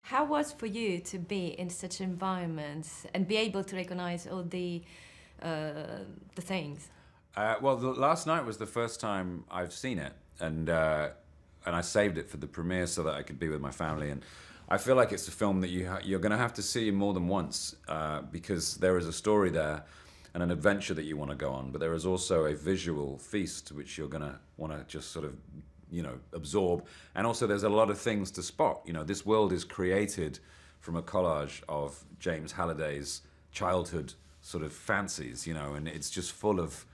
How was for you to be in such environments and be able to recognize all the things? Well, last night was the first time I've seen it, and I saved it for the premiere so that I could be with my family. And I feel like it's a film that you're going to have to see more than once because there is a story there and an adventure that you want to go on, but there is also a visual feast which you're going to want to just sort of, you know, absorb. And also there's a lot of things to spot. You know, this world is created from a collage of James Halliday's childhood sort of fancies, you know, and it's just full of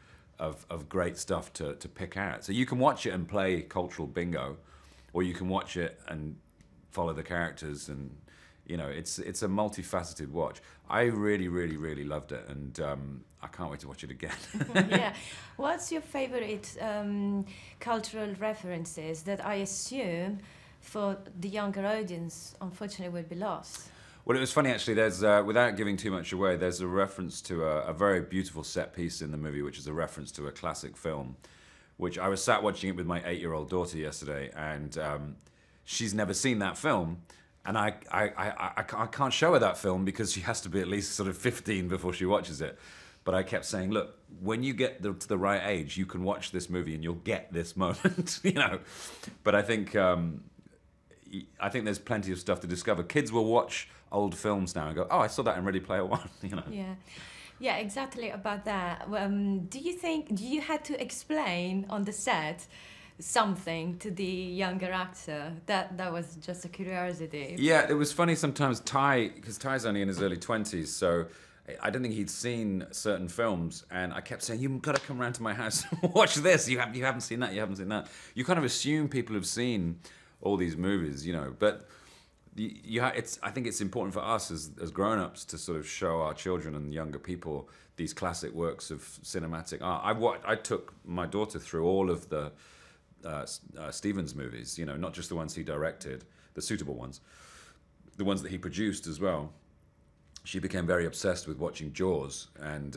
great stuff to pick out. So you can watch it and play cultural bingo, or you can watch it and follow the characters, and you know, it's a multifaceted watch. I really loved it, and I can't wait to watch it again. Yeah. What's your favorite cultural references that I assume for the younger audience unfortunately will be lost? Well, it was funny actually. There's without giving too much away, there's a reference to a very beautiful set piece in the movie, which is a reference to a classic film, which I was sat watching it with my 8-year-old daughter yesterday, and she's never seen that film. And I can't show her that film because she has to be at least sort of 15 before she watches it. But I kept saying, look, when you get to the right age, you can watch this movie and you'll get this moment, you know. But I think there's plenty of stuff to discover. Kids will watch old films now and go, oh, I saw that in Ready Player One, you know. Yeah. Yeah, exactly about that. Do you had to explain on the set something to the younger actor? That was just a curiosity. Yeah, it was funny sometimes. Because Ty's only in his early 20s, so I don't think he'd seen certain films, and I kept saying, you've got to come round to my house and watch this. You haven't seen that, you haven't seen that. You kind of assume people have seen all these movies, you know, but I think it's important for us as grown-ups to sort of show our children and younger people these classic works of cinematic art. I took my daughter through all of the Stevens movies, you know, not just the ones he directed, the suitable ones, the ones that he produced as well. She became very obsessed with watching Jaws, and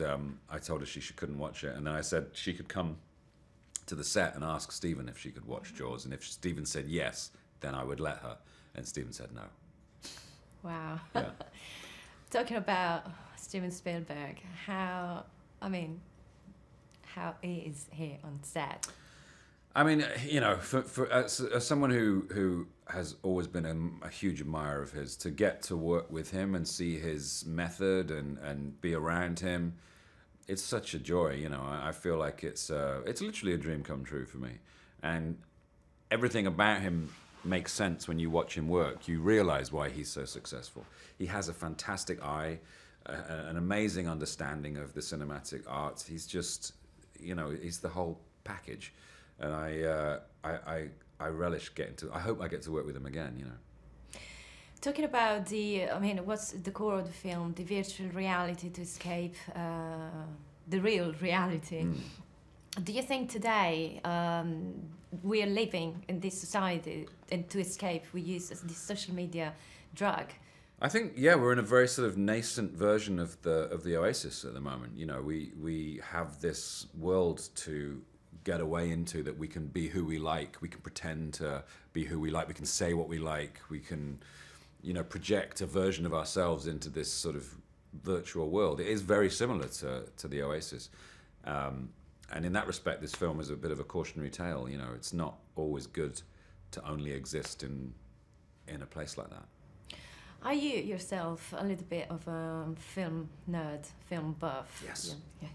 I told her she couldn't watch it, and then I said she could come to the set and ask Steven if she could watch Jaws, and if Steven said yes, then I would let her, and Steven said no. Wow. Yeah. Talking about Steven Spielberg, how is he on set? I mean, you know, as someone who has always been a huge admirer of his, to get to work with him and see his method and be around him, it's such a joy. You know, I feel like it's literally a dream come true for me, and everything about him makes sense when you watch him work. You realize why he's so successful. He has a fantastic eye, an amazing understanding of the cinematic arts. He's just, you know, he's the whole package. And I relish getting to. I hope I get to work with him again. You know. Talking about what's the core of the film? The virtual reality to escape the real reality. Do you think today we are living in this society, and to escape we use this social media drug? I think, yeah, we're in a very sort of nascent version of the Oasis at the moment. You know, we have this world to get away into, that we can be who we like, we can pretend to be who we like, we can say what we like, we can, you know, project a version of ourselves into this sort of virtual world. It is very similar to the Oasis, and in that respect this film is a bit of a cautionary tale. You know, it's not always good to only exist in a place like that. Are you yourself a little bit of a film nerd, film buff? Yes. Yeah.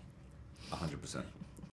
100%.